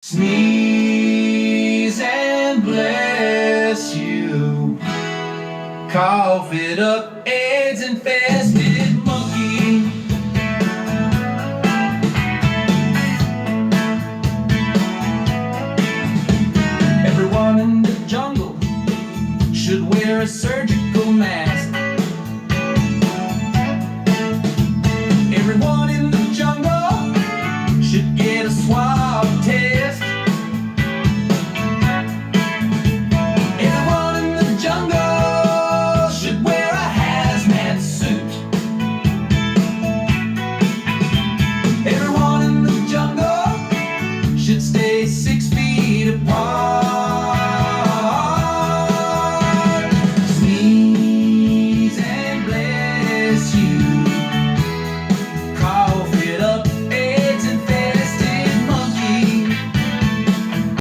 Sneeze and bless you. Cough it up, AIDS infested monkey. Everyone in the jungle should wear a surgical mask. Everyone in the jungle should get a swab test. Everyone in the jungle should wear a hazmat suit. Everyone in the jungle should stay 6 feet apart.